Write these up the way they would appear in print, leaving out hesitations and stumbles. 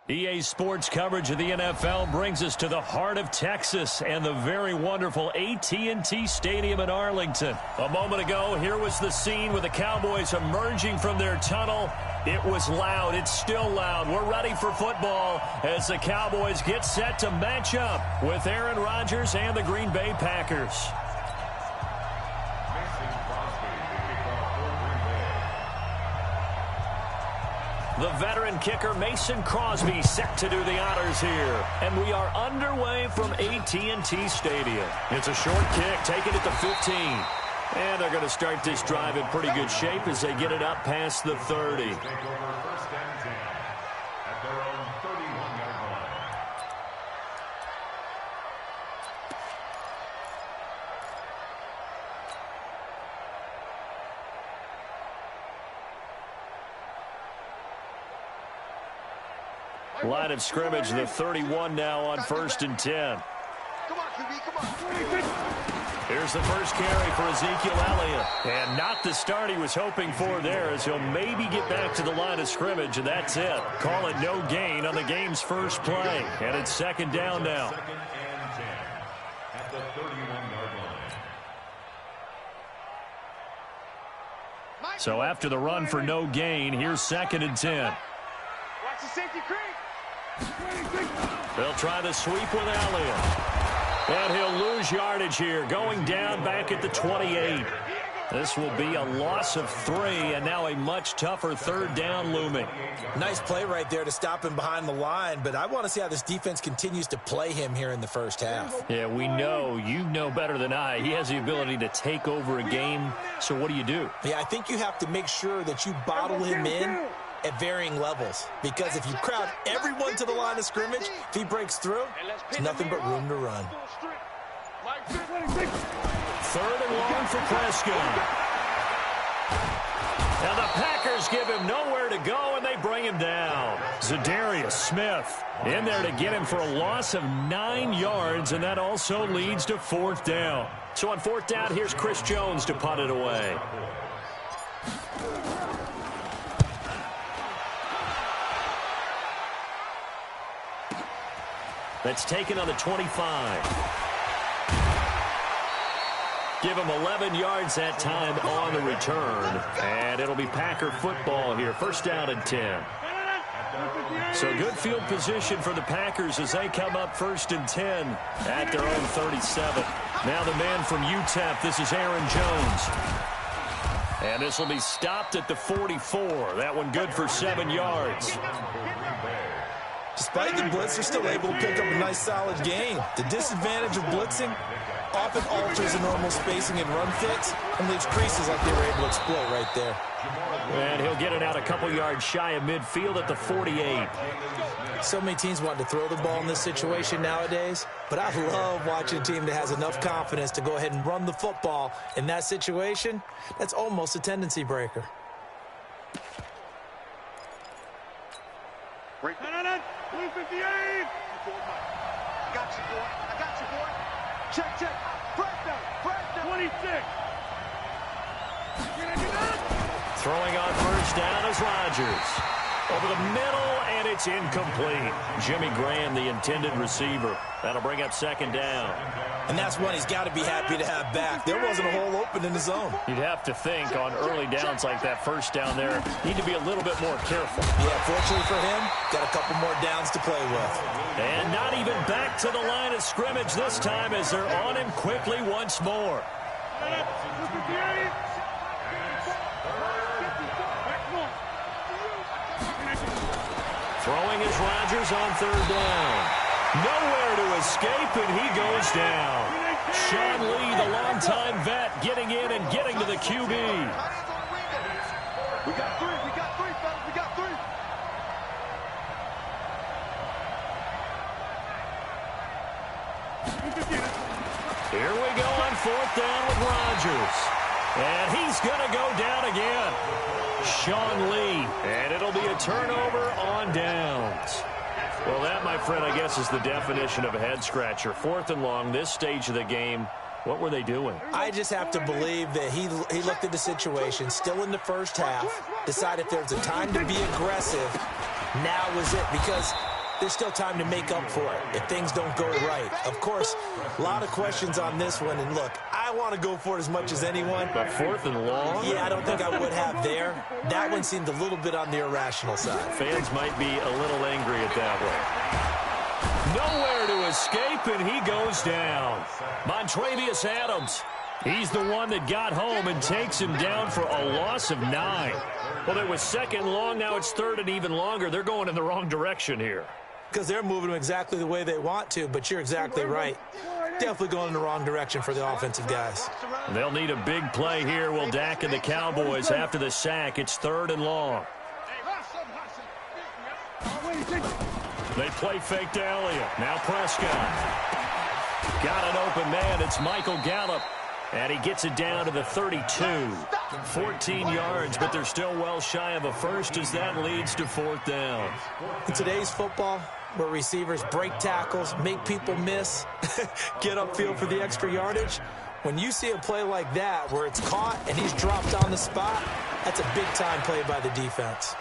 EA Sports coverage of the NFL brings us to the heart of Texas and the very wonderful AT&T Stadium in Arlington. A moment ago, here was the scene with the Cowboys emerging from their tunnel. It was loud. It's still loud. We're ready for football as the Cowboys get set to match up with Aaron Rodgers and the Green Bay Packers. The veteran kicker Mason Crosby set to do the honors here. And we are underway from AT&T Stadium. It's a short kick, taken at the 15. And they're going to start this drive in pretty good shape as they get it up past the 30. Line of scrimmage, the 31 now on 1st and 10. Come on, QB, come on. Here's the first carry for Ezekiel Elliott. And not the start he was hoping for there, as he'll maybe get back to the line of scrimmage, and that's it. Call it no gain on the game's first play. And it's 2nd down now. 2nd and 10 at the 31-yard line. So after the run for no gain, here's 2nd and 10. Watch the safety creep. They'll try the sweep with Elliott. And he'll lose yardage here, going down back at the 28. This will be a loss of 3, and now a much tougher 3rd down looming. Nice play right there to stop him behind the line, but I want to see how this defense continues to play him here in the first half. Yeah, we know. You know better than I. He has the ability to take over a game, so what do you do? Yeah, I think you have to make sure that you bottle him in at varying levels, because if you crowd everyone to the line of scrimmage, if he breaks through, there's nothing but room to run. 3rd and long for Prescott. Now the Packers give him nowhere to go, and they bring him down. Zadarius Smith in there to get him for a loss of 9 yards, and that also leads to 4th down. So on 4th down, here's Chris Jones to punt it away. That's taken on the 25. Give him 11 yards that time on the return. And it'll be Packer football here. 1st down and 10. So good field position for the Packers as they come up 1st and 10 at their own 37. Now the man from UTEP, this is Aaron Jones. And this will be stopped at the 44. That one good for 7 yards. Despite the blitz, they're still able to pick up a nice solid gain. The disadvantage of blitzing often alters the normal spacing and run fits and leaves creases like they were able to exploit right there. And he'll get it out a couple yards shy of midfield at the 48. So many teams want to throw the ball in this situation nowadays, but I love watching a team that has enough confidence to go ahead and run the football. In that situation, that's almost a tendency breaker. Break. Blue 58. I got you, boy. I got you, boy. Check, check. Break down. 26. Throwing on 1st down is Rodgers. Over the middle, and it's incomplete. Jimmy Graham, the intended receiver. That'll bring up 2nd down. And that's one he's got to be happy to have back. There wasn't a hole open in the zone. You'd have to think on early downs like that 1st down there, need to be a little bit more careful. Yeah, fortunately for him, got a couple more downs to play with. And not even back to the line of scrimmage this time as they're on him quickly once more. Throwing is Rodgers on 3rd down. Nowhere to escape, and he goes down. Sean Lee, the longtime vet, getting in and getting to the QB. We got 3, fellas. We got 3. Here we go on 4th down with Rodgers. And he's going to go down again. Sean Lee, and it'll be a turnover on downs. Well, that, my friend, I guess is the definition of a head-scratcher. 4th and long, this stage of the game, What were they doing? I just have to believe that he looked at the situation, still in the first half, decided if there was a time to be aggressive, now was it, because there's still time to make up for it if things don't go right. Of course, a lot of questions on this one, and look, I want to go for it as much as anyone. But 4th and long? Yeah, I don't think I would have there. That one seemed a little bit on the irrational side. Fans might be a little angry at that one. Nowhere to escape, and he goes down. Montravius Adams. He's the one that got home and takes him down for a loss of 9. Well, it was 2nd long. Now it's 3rd and even longer. They're going in the wrong direction here. Because they're moving them exactly the way they want to, but you're exactly right. Definitely going in the wrong direction for the offensive guys. They'll need a big play here. Will Dak and the Cowboys after the sack. It's 3rd and long. They play fake to Elliott. Now Prescott. Got an open man. It's Michael Gallup. And he gets it down to the 32. 14 yards, but they're still well shy of a first as that leads to 4th down. In today's football, where receivers break tackles, make people miss, get upfield for the extra yardage, when you see a play like that where it's caught and he's dropped on the spot, that's a big-time play by the defense.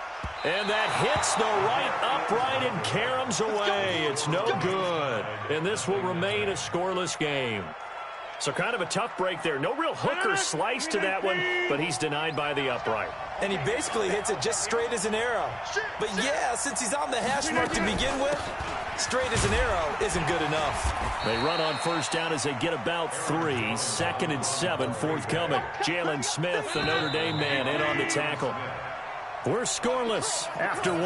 And that hits the right upright and caroms away. It's no good. And this will remain a scoreless game. So kind of a tough break there. No real hook or slice to that one, but he's denied by the upright. And he basically hits it just straight as an arrow. But yeah, since he's on the hash mark to begin with, straight as an arrow isn't good enough. They run on 1st down as they get about 3. 2nd and 7 forthcoming. Jalen Smith, the Notre Dame man, in on the tackle. We're scoreless after 1.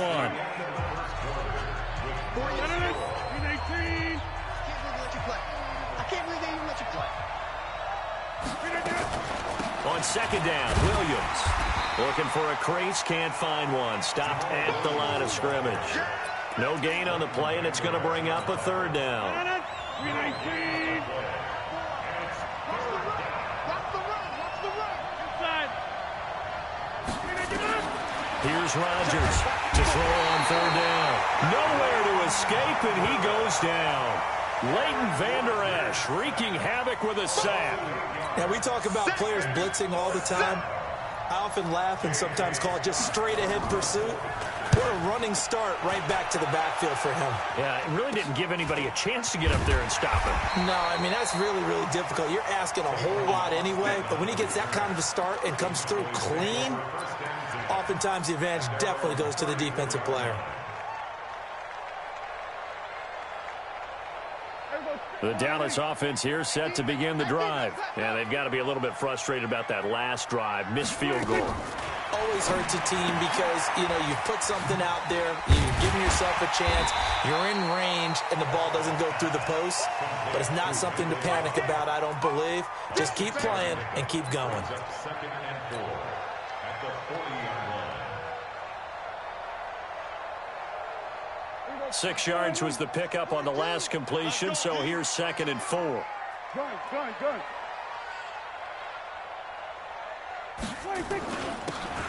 On 2nd down, Williams looking for a crease, can't find one. Stopped at the line of scrimmage. No gain on the play, and it's going to bring up a 3rd down. Here's Rodgers to throw on 3rd down. Nowhere to escape, and he goes down. Leighton Vander Esch wreaking havoc with a sack. Now, we talk about players blitzing all the time. I often laugh and sometimes call it just straight-ahead pursuit. What a running start right back to the backfield for him. Yeah, it really didn't give anybody a chance to get up there and stop him. No, I mean, that's really, really difficult. You're asking a whole lot anyway, but when he gets that kind of a start and comes through clean, oftentimes the advantage definitely goes to the defensive player. The Dallas offense here set to begin the drive. And they've got to be a little bit frustrated about that last drive. Missed field goal. Always hurts a team because, you know, you put something out there, you're giving yourself a chance, you're in range, and the ball doesn't go through the post. But it's not something to panic about, I don't believe. Just keep playing and keep going. 2nd and 4 at the 40-yard line. 6 yards was the pickup on the last completion, so here's 2nd and 4. Good.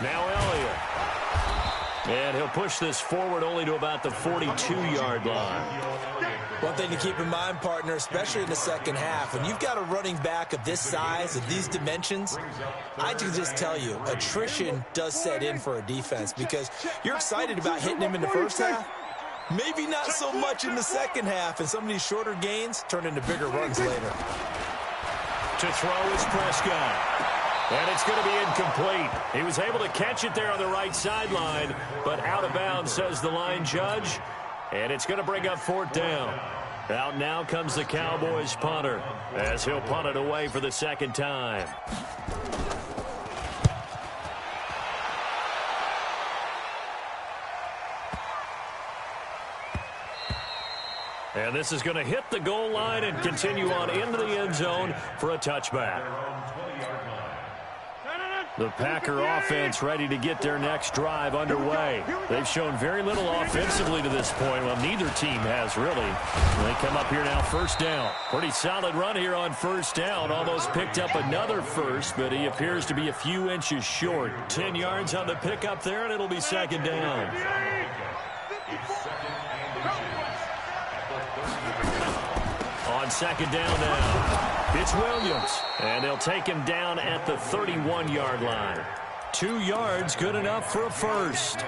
Now Elliott. And he'll push this forward only to about the 42-yard line. One thing to keep in mind, partner, especially in the second half, when you've got a running back of this size, of these dimensions, I can just tell you, attrition does set in for a defense because you're excited about hitting him in the first half. Maybe not so much in the second half, and some of these shorter gains turn into bigger runs later. To throw is Prescott. And it's going to be incomplete. He was able to catch it there on the right sideline, but out of bounds, says the line judge. And it's going to bring up 4th down. Out now comes the Cowboys punter as he'll punt it away for the 2nd time. And this is going to hit the goal line and continue on into the end zone for a touchback. The Packer offense ready to get their next drive underway. They've shown very little offensively to this point. Well, neither team has really. They come up here now 1st down. Pretty solid run here on 1st down. Almost picked up another first, but he appears to be a few inches short. 10 yards on the pickup there, and it'll be 2nd down. On 2nd down now. It's Williams, and they'll take him down at the 31-yard line. 2 yards, good enough for a first.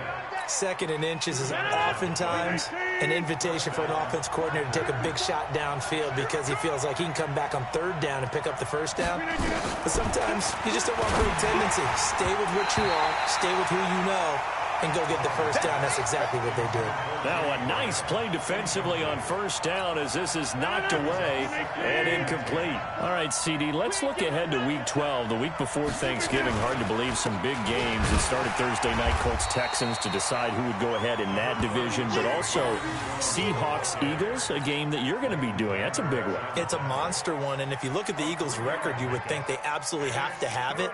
2nd and inches is oftentimes an invitation for an offense coordinator to take a big shot downfield because he feels like he can come back on 3rd down and pick up the first down. But sometimes you just don't want great tendency. Stay with what you are, stay with who you know, and go get the first down. That's exactly what they did. Now a nice play defensively on first down as this is knocked away and incomplete. All right, CD, let's look ahead to Week 12. The week before Thanksgiving, hard to believe some big games. It started Thursday night, Colts-Texans to decide who would go ahead in that division, but also Seahawks-Eagles, a game that you're going to be doing. That's a big one. It's a monster one, and if you look at the Eagles' record, you would think they absolutely have to have it.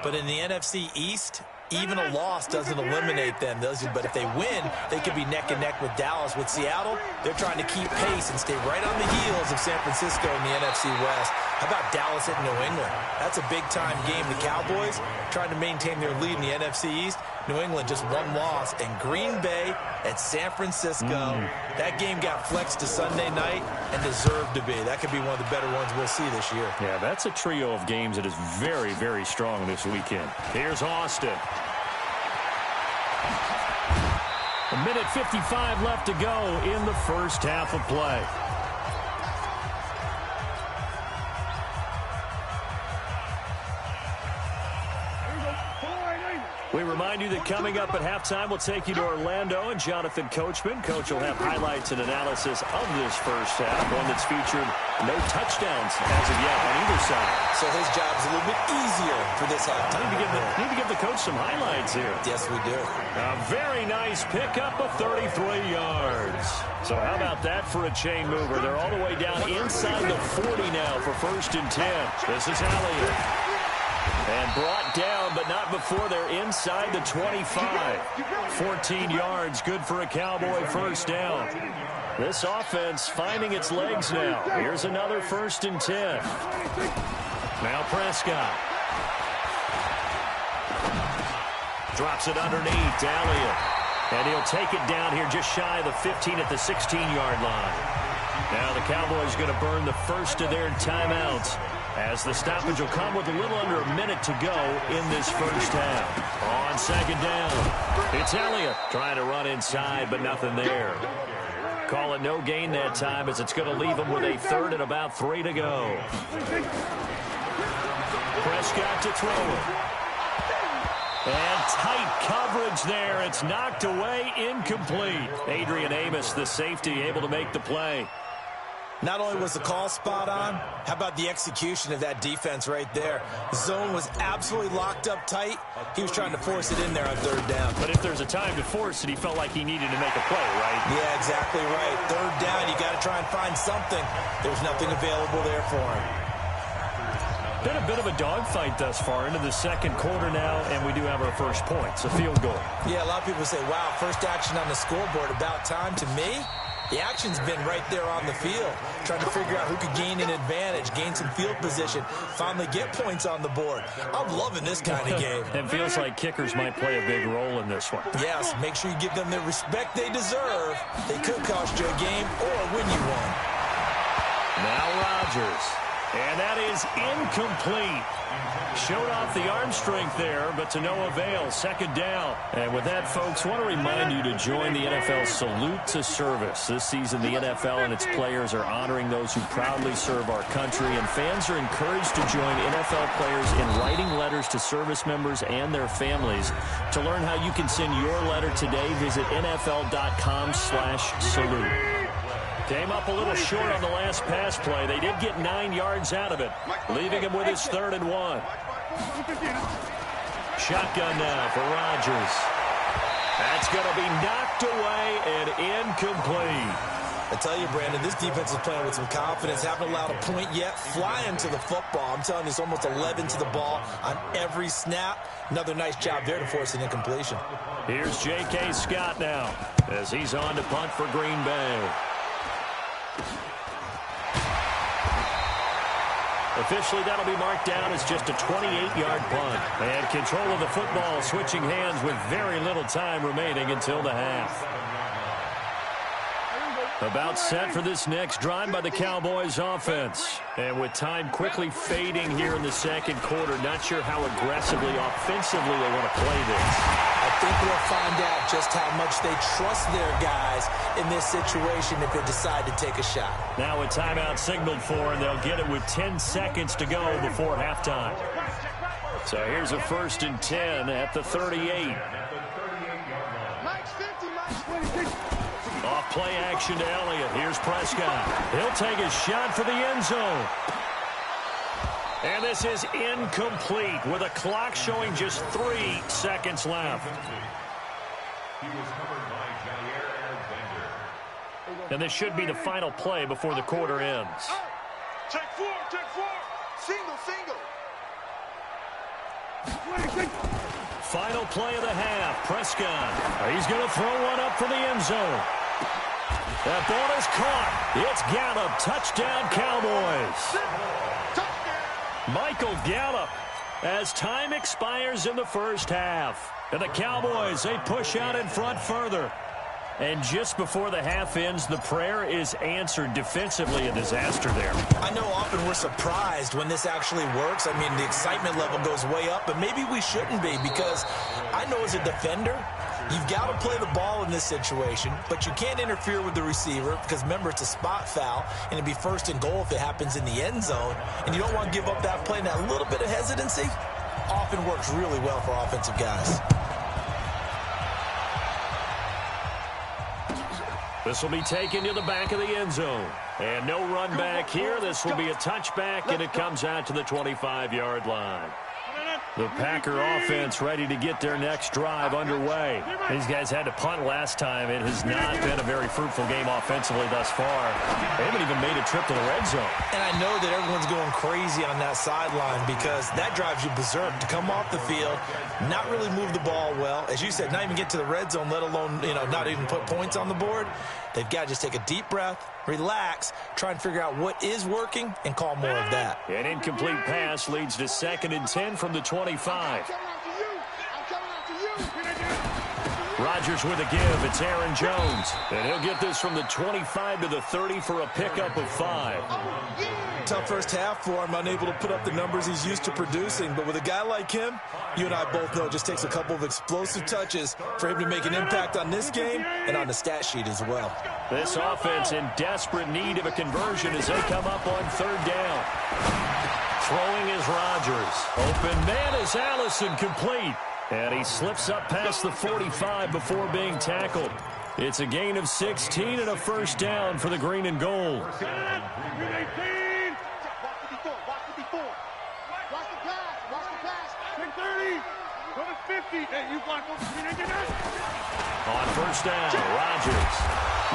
But in the NFC East, even a loss doesn't eliminate them. But if they win, they could be neck and neck with Dallas. With Seattle, they're trying to keep pace and stay right on the heels of San Francisco in the NFC West. How about Dallas at New England? That's a big-time game. The Cowboys trying to maintain their lead in the NFC East. New England just 1 loss. And Green Bay at San Francisco. That game got flexed to Sunday night and deserved to be. That could be one of the better ones we'll see this year. Yeah, that's a trio of games that is very, very strong this weekend. Here's Austin. 1:55 left to go in the first half of play. We remind you that coming up at halftime, we'll take you to Orlando and Jonathan Coachman. Coach will have highlights and analysis of this first half, one that's featured no touchdowns as of yet on either side. So his job's a little bit easier for this halftime. Need to give the coach some highlights here. Yes, we do. A very nice pickup of 33 yards. So how about that for a chain mover? They're all the way down inside the 40 now for 1st and 10. This is Elliott. And brought down, but not before they're inside the 25. 14 yards, good for a Cowboy first down. This offense finding its legs now. Here's another 1st and 10. Now Prescott. Drops it underneath to Elliott. And he'll take it down here just shy of the 15 at the 16-yard line. Now the Cowboys going to burn the first of their timeouts, as the stoppage will come with a little under a minute to go in this first half. On 2nd down, it's Elliott trying to run inside, but nothing there. Call it no gain that time, as it's going to leave him with a 3rd and about 3 to go. Prescott to throw it. And tight coverage there. It's knocked away, incomplete. Adrian Amos, the safety, able to make the play. Not only was the call spot on, how about the execution of that defense right there? The zone was absolutely locked up tight. He was trying to force it in there on 3rd down. But if there's a time to force it, he felt like he needed to make a play, right? Yeah, exactly right. 3rd down, you got to try and find something. There's nothing available there for him. Been a bit of a dogfight thus far into the 2nd quarter now, and we do have our first points, a field goal. Yeah, a lot of people say, wow, first action on the scoreboard, about time. To me, the action's been right there on the field, trying to figure out who could gain an advantage, gain some field position, finally get points on the board. I'm loving this kind of game. It feels like kickers might play a big role in this one. Yes, make sure you give them the respect they deserve. They could cost you a game or win you one. Now Rodgers. And that is incomplete. Showed off the arm strength there, but to no avail. 2nd down. And with that, folks, I want to remind you to join the NFL Salute to Service. This season, the NFL and its players are honoring those who proudly serve our country, and fans are encouraged to join NFL players in writing letters to service members and their families. To learn how you can send your letter today, visit NFL.com/salute. Came up a little short on the last pass play. They did get 9 yards out of it, leaving him with his 3rd and 1. Shotgun now for Rodgers. That's going to be knocked away and incomplete. I tell you, Brandon, this defense is playing with some confidence. Haven't allowed a point yet. Flying to the football. I'm telling you, it's almost 11 to the ball on every snap. Another nice job there to force an incompletion. Here's J.K. Scott now as he's on to punt for Green Bay. Officially, that'll be marked down as just a 28-yard punt. And control of the football switching hands with very little time remaining until the half. About set for this next drive by the Cowboys offense. And with time quickly fading here in the second quarter, not sure how aggressively, offensively they want to play this. I think we'll find out just how much they trust their guys in this situation if they decide to take a shot. Now a timeout signaled for, and they'll get it with 10 seconds to go before halftime. So here's a 1st and 10 at the 38. Off play action to Elliott. Here's Prescott. He'll take a shot for the end zone. And this is incomplete with a clock showing just 3 seconds left. And this should be the final play before the quarter ends. Check 4, check 4. Single, single. Final play of the half. Prescott. He's going to throw one up for the end zone. That ball is caught. It's Gallup. Touchdown, Cowboys. Michael Gallup, as time expires in the first half. And the Cowboys, they push out in front further. And just before the half ends, the prayer is answered. Defensively, a disaster there. I know often we're surprised when this actually works. I mean, the excitement level goes way up, but maybe we shouldn't be, because I know as a defender, you've got to play the ball in this situation, but you can't interfere with the receiver because, remember, it's a spot foul, and it'd be 1st and goal if it happens in the end zone, and you don't want to give up that play. And that little bit of hesitancy often works really well for offensive guys. This will be taken to the back of the end zone. And no run back here. This will be a touchback, and it comes out to the 25-yard line. The Packer offense ready to get their next drive underway. These guys had to punt last time. It has not been a very fruitful game offensively thus far. They haven't even made a trip to the red zone. And I know that everyone's going crazy on that sideline because that drives you berserk to come off the field, not really move the ball well. As you said, not even get to the red zone, let alone, not even put points on the board. They've got to just take a deep breath, relax, try and figure out what is working, and call more of that. An incomplete pass leads to 2nd and 10 from the 25. Rodgers with a give. It's Aaron Jones. And he'll get this from the 25 to the 30 for a pickup of 5. Tough first half for him, unable to put up the numbers he's used to producing. But with a guy like him, you and I both know it just takes a couple of explosive touches for him to make an impact on this game and on the stat sheet as well. This offense in desperate need of a conversion as they come up on 3rd down. Throwing is Rodgers. Open man is Allison, complete. And he slips up past the 45 before being tackled. It's a gain of 16 and a 1st down for the green and gold. On 1st down, Rodgers.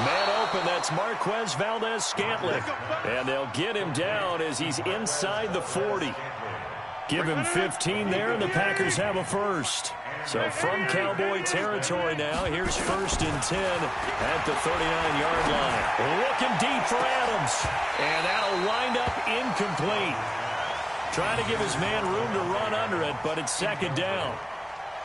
Man open, that's Marquez Valdez-Scantling. And they'll get him down as he's inside the 40. Give him 15 there, and the Packers have a 1st. So from Cowboy territory now, here's 1st and 10 at the 39-yard line. Looking deep for Adams. And that'll wind up incomplete. Trying to give his man room to run under it, but it's 2nd down.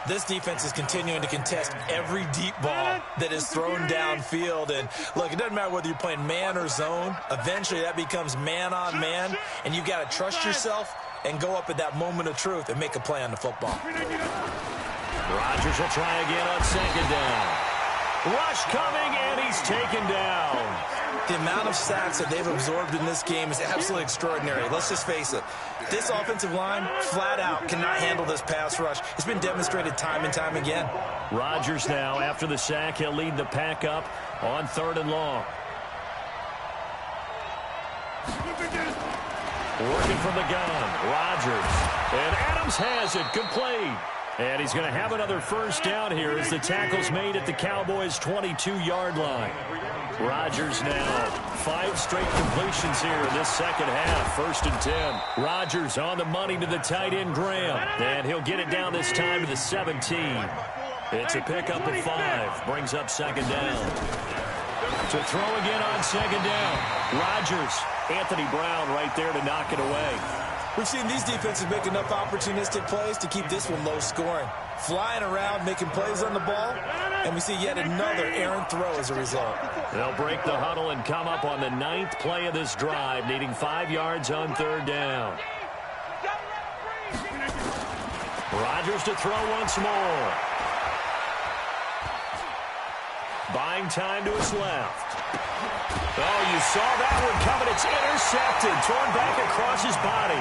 This defense is continuing to contest every deep ball that is thrown downfield. And, look, it doesn't matter whether you're playing man or zone. Eventually that becomes man on man, and you've got to trust yourself and go up at that moment of truth and make a play on the football. Rodgers will try again on 2nd down. Rush coming, and he's taken down. The amount of sacks that they've absorbed in this game is absolutely extraordinary. Let's just face it. This offensive line, flat out, cannot handle this pass rush. It's been demonstrated time and time again. Rodgers now, after the sack, he'll lead the pack up on 3rd and long. Working from the gun, Rodgers. And Adams has it, complete. And he's going to have another 1st down here as the tackle's made at the Cowboys' 22-yard line. Rodgers now 5 straight completions here in this second half. 1st and 10. Rodgers on the money to the tight end, Graham. And he'll get it down this time to the 17. It's a pickup of 5. Brings up 2nd down. To throw again on 2nd down. Rodgers. Anthony Brown right there to knock it away. We've seen these defenses make enough opportunistic plays to keep this one low scoring. Flying around, making plays on the ball, And we see yet another errant throw as a result. They'll break the huddle and come up on the 9th play of this drive, needing 5 yards on 3rd down. Rodgers to throw once more. Buying time to his left. Oh, you saw that one coming. It's intercepted. Thrown back across his body.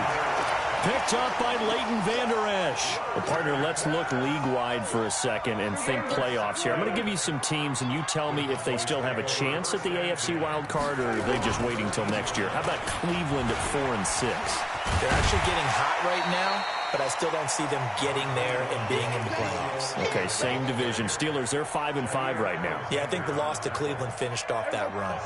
Picked up by Leighton Vander Esch. Well, partner, let's look league-wide for a second and think playoffs here. I'm going to give you some teams, and you tell me if they still have a chance at the AFC wild card or are they just waiting till next year. How about Cleveland at 4-6? They're actually getting hot right now, but I still don't see them getting there and being in the playoffs. Okay, same division. Steelers, they're 5-5 right now. Yeah, I think the loss to Cleveland finished off that run.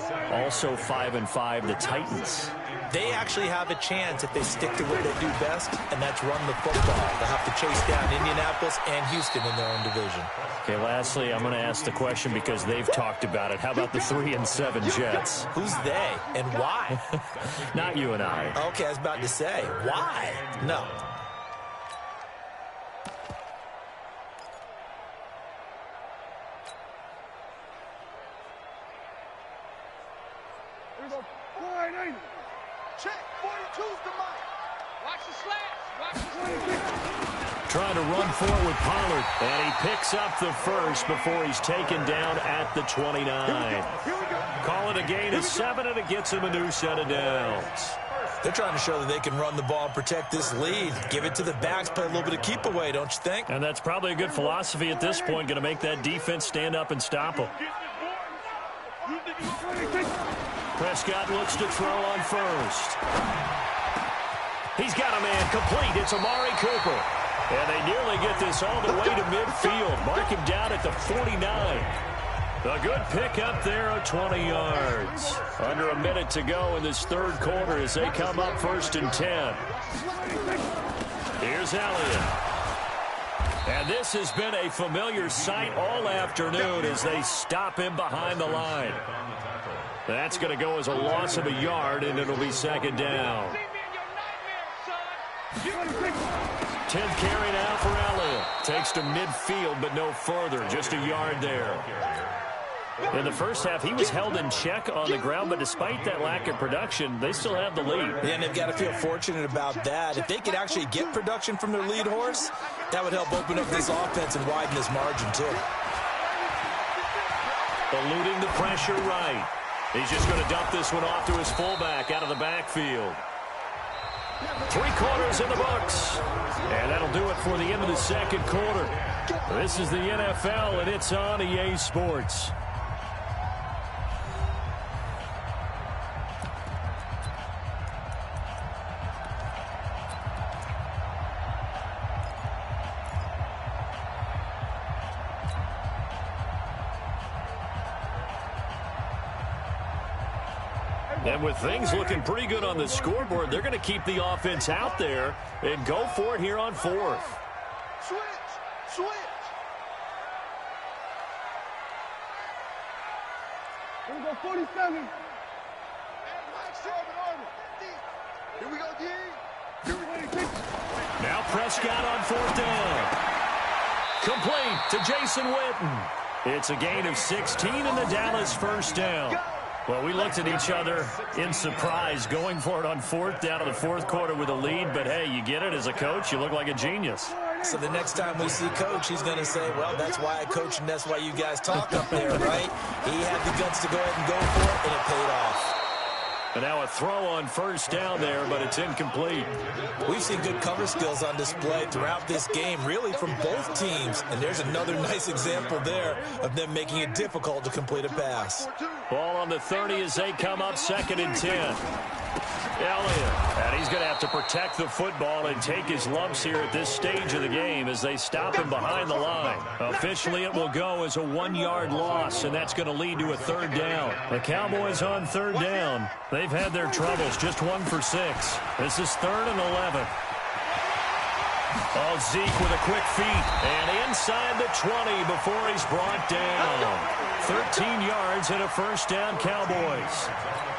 Also 5-5, the Titans. They actually have a chance if they stick to what they do best, and that's run the football. They'll have to chase down Indianapolis and Houston in their own division. Okay, lastly, I'm going to ask the question because they've talked about it. How about the 3-7 Jets? Who's they and why? Not you and I. Okay, I was about to say, why? No. Here we go. Wide, ain't it? Check. 42's the mic. Watch the slats. Watch the slats. Trying to run for it with Pollard. And he picks up the first before he's taken down at the 29. Here we go. Call it a gain of 7, and it gets him a new set of downs. They're trying to show that they can run the ball and protect this lead. Give it to the backs, play a little bit of keep away, don't you think? And that's probably a good philosophy at this point, going to make that defense stand up and stop him. Prescott looks to throw on first. He's got a man complete. It's Amari Cooper. And they nearly get this all the way to midfield. Mark him down at the 49. A good pick up there of 20 yards. Under a minute to go in this 3rd quarter as they come up 1st and 10. Here's Elliott. And this has been a familiar sight all afternoon as they stop him behind the line. That's going to go as a loss of a yard, and it'll be 2nd down. 10th carry now for Elliott. Takes to midfield, but no further. Just a yard there. In the first half, he was held in check on the ground, but despite that lack of production, they still have the lead. Yeah, and they've got to feel fortunate about that. If they could actually get production from their lead horse, that would help open up this offense and widen this margin, too. Eluding the pressure right. He's just going to dump this one off to his fullback out of the backfield. 3 quarters in the books. And that'll do it for the end of the 2nd quarter. This is the NFL, and it's on EA Sports. And with things looking pretty good on the scoreboard, they're going to keep the offense out there and go for it here on 4th. Switch. Switch. Here we go. 47. Here we go, D. Here we go. Now Prescott on 4th down. Complete to Jason Witten. It's a gain of 16 and the Dallas 1st down. Well, we looked at each other in surprise going for it on 4th down in the 4th quarter with a lead. But, hey, you get it as a coach. You look like a genius. So the next time we see Coach, he's going to say, well, that's why I coach and that's why you guys talk up there, right? He had the guts to go ahead and go for it, and it paid off. And now a throw on 1st down there, but it's incomplete. We've seen good cover skills on display throughout this game, really from both teams. And there's another nice example there of them making it difficult to complete a pass. Ball on the 30 as they come up 2nd and 10. Elliott, and he's going to have to protect the football and take his lumps here at this stage of the game as they stop him behind the line. Officially, it will go as a 1-yard loss, and that's going to lead to a 3rd down. The Cowboys on 3rd down. They've had their troubles, just 1 for 6. This is 3rd and 11. Oh, Zeke with a quick feed. And inside the 20 before he's brought down. 13 yards and a first down, Cowboys.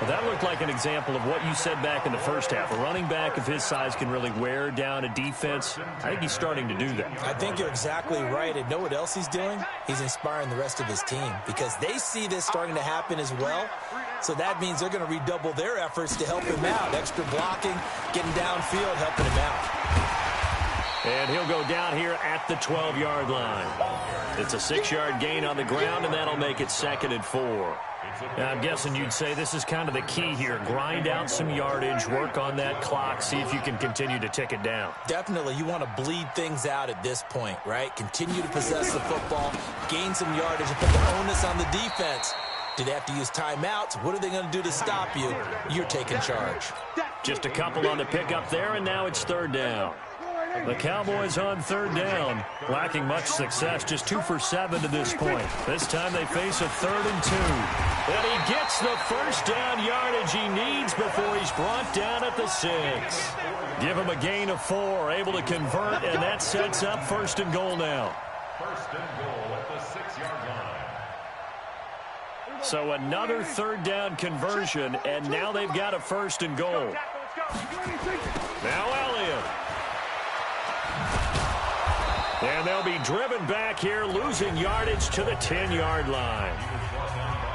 Well, that looked like an example of what you said back in the first half. A running back of his size can really wear down a defense. I think he's starting to do that. I think you're exactly right. And know what else he's doing? He's inspiring the rest of his team because they see this starting to happen as well. So that means they're going to redouble their efforts to help him out. Extra blocking, getting downfield, helping him out. And he'll go down here at the 12-yard line. It's a 6-yard gain on the ground, and that'll make it 2nd and 4. Now, I'm guessing you'd say this is kind of the key here. Grind out some yardage, work on that clock, see if you can continue to tick it down. Definitely. You want to bleed things out at this point, right? Continue to possess the football, gain some yardage, and put the onus on the defense. Do they have to use timeouts? What are they going to do to stop you? You're taking charge. Just a couple on the pickup there, and now it's 3rd down. The Cowboys on 3rd down, lacking much success, just 2 for 7 to this point. This time they face a 3rd and 2. And he gets the first down yardage he needs before he's brought down at the 6. Give him a gain of 4, able to convert, and that sets up 1st and goal now. 1st and goal at the 6-yard line. So another 3rd down conversion, and now they've got a 1st and goal. Now Elliott. And they'll be driven back here, losing yardage to the 10-yard line.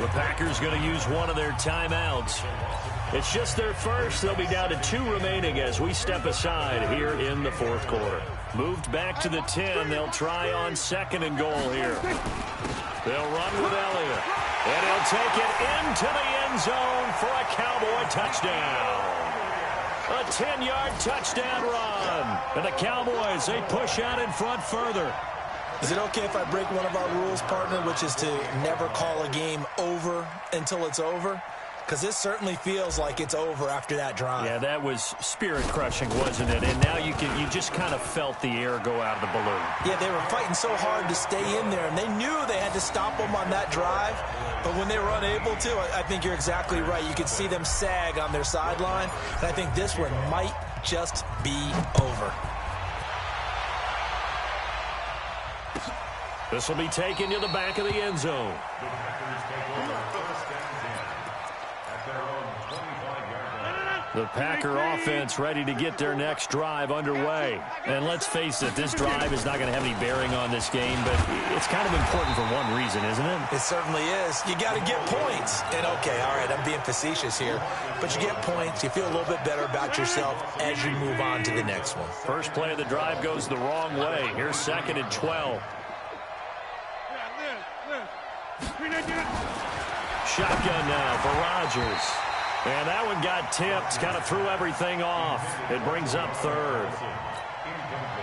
The Packers going to use one of their timeouts. It's just their first. They'll be down to 2 remaining as we step aside here in the 4th quarter. Moved back to the 10. They'll try on 2nd and goal here. They'll run with Elliott. And he'll take it into the end zone for a Cowboy touchdown. A 10-yard touchdown run. And the Cowboys, they push out in front further. Is it okay if I break one of our rules, partner, which is to never call a game over until it's over? Because this certainly feels like it's over after that drive. Yeah, that was spirit-crushing, wasn't it? And now you just kind of felt the air go out of the balloon. Yeah, they were fighting so hard to stay in there, and they knew they had to stop them on that drive. But when they were unable to, I think you're exactly right. You could see them sag on their sideline, and I think this one might just be over. This will be taken to the back of the end zone. The Packer offense ready to get their next drive underway. And let's face it, this drive is not going to have any bearing on this game, but it's kind of important for one reason, isn't it? It certainly is. You got to get points. And, okay, all right, I'm being facetious here. But you get points. You feel a little bit better about yourself as you move on to the next one. First play of the drive goes the wrong way. Here's 2nd and 12. Shotgun now for Rodgers. And that one got tipped, kind of threw everything off. It brings up 3rd.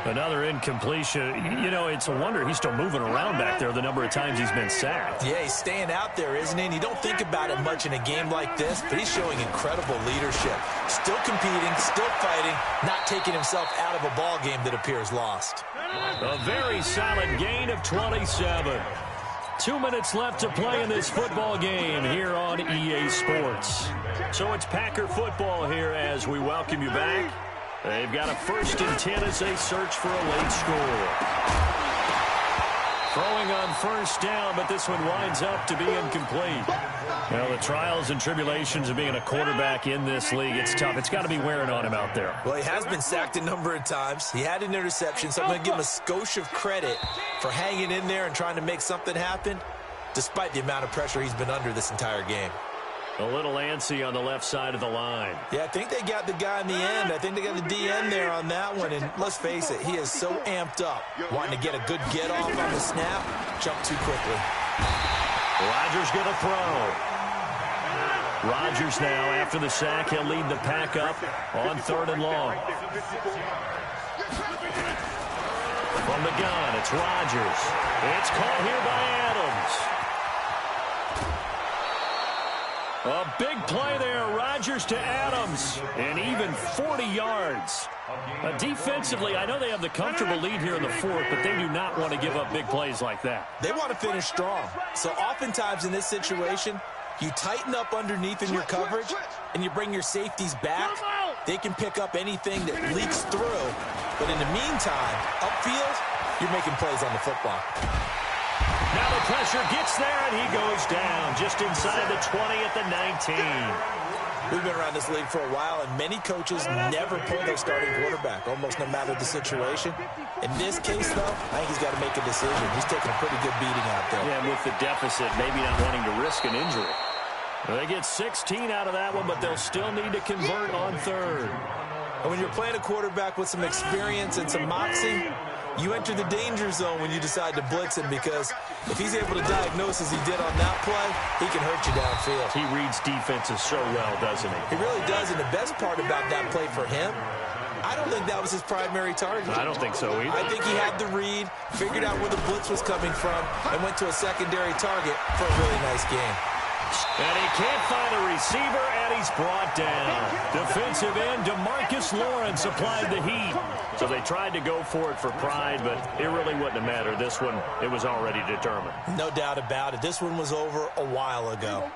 Another incompletion. You know, it's a wonder he's still moving around back there the number of times he's been sacked. Yeah, he's staying out there, isn't he? And you don't think about it much in a game like this, but he's showing incredible leadership. Still competing, still fighting, not taking himself out of a ball game that appears lost. A very solid gain of 27. 2 minutes left to play in this football game here on EA Sports. So it's Packer football here as we welcome you back. They've got a 1st and 10 as they search for a late score. Throwing on 1st down, but this one winds up to be incomplete. Well, the trials and tribulations of being a quarterback in this league, it's tough. It's got to be wearing on him out there. Well, he has been sacked a number of times. He had an interception, so I'm going to give him a skosh of credit for hanging in there and trying to make something happen, despite the amount of pressure he's been under this entire game. A little antsy on the left side of the line. Yeah, I think they got the guy in the end. I think they got the DN there on that one. And let's face it, he is so amped up, wanting to get a good get-off on the snap, jump too quickly. Rodgers going to throw. Rodgers now, after the sack, he'll lead the pack up on 3rd and long. From the gun, it's Rodgers. It's caught here by Adams. A big play there, Rodgers to Adams, and even 40 yards. Defensively, I know they have the comfortable lead here in the 4th, but they do not want to give up big plays like that. They want to finish strong. So oftentimes in this situation, you tighten up underneath in your coverage, and you bring your safeties back. They can pick up anything that leaks through, But in the meantime, upfield, you're making plays on the football. Now the pressure gets there, and he goes down just inside the 20 at the 19. We've been around this league for a while, and many coaches never pull their starting quarterback, almost no matter the situation. In this case, though, I think he's got to make a decision. He's taking a pretty good beating out there. Yeah, and with the deficit, maybe not wanting to risk an injury. Well, they get 16 out of that one, but they'll still need to convert on third. And when you're playing a quarterback with some experience and some moxie, you enter the danger zone when you decide to blitz him, because if he's able to diagnose as he did on that play, he can hurt you downfield. He reads defenses so well, doesn't he? He really does, and the best part about that play for him, I don't think that was his primary target. I don't think so either. I think he had the read, figured out where the blitz was coming from, and went to a secondary target for a really nice game. And he can't find a receiver, and he's brought down. Defensive end DeMarcus Lawrence applied the heat. So they tried to go for it for pride, but it really wouldn't have mattered. This one, it was already determined. No doubt about it. This one was over a while ago.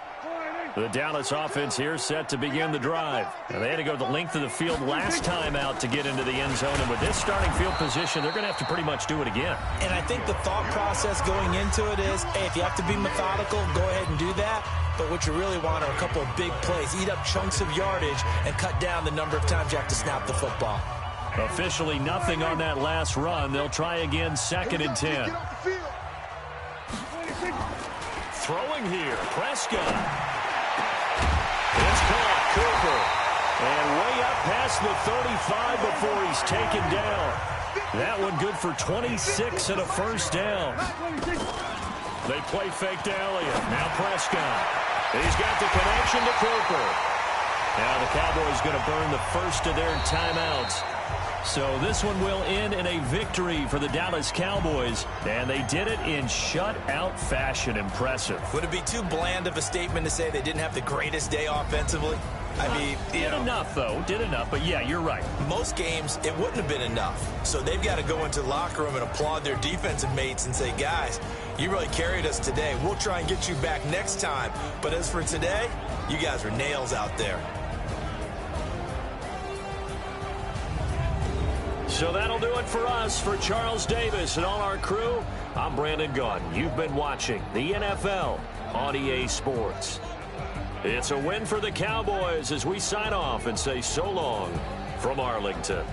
The Dallas offense here set to begin the drive. Now, they had to go the length of the field last time out to get into the end zone, and with this starting field position, they're going to have to pretty much do it again. And I think the thought process going into it is, hey, if you have to be methodical, go ahead and do that. But what you really want are a couple of big plays, eat up chunks of yardage, and cut down the number of times you have to snap the football. Officially nothing on that last run. They'll try again, 2nd and 10. Throwing here, Prescott. It's caught, Cooper. And way up past the 35 before he's taken down. That one good for 26 and a first down. They play fake to Elliott. Now Prescott. He's got the connection to Cooper. Now the Cowboys going to burn the first of their timeouts. So this one will end in a victory for the Dallas Cowboys, and they did it in shutout fashion. Impressive. Would it be too bland of a statement to say they didn't have the greatest day offensively? I mean, did enough, though. Did enough, but yeah, you're right. Most games, it wouldn't have been enough. So they've got to go into the locker room and applaud their defensive mates and say, guys, you really carried us today. We'll try and get you back next time. But as for today, you guys were nails out there. So that'll do it for us. For Charles Davis and all our crew, I'm Brandon Gunn. You've been watching the NFL on EA Sports. It's a win for the Cowboys as we sign off and say so long from Arlington.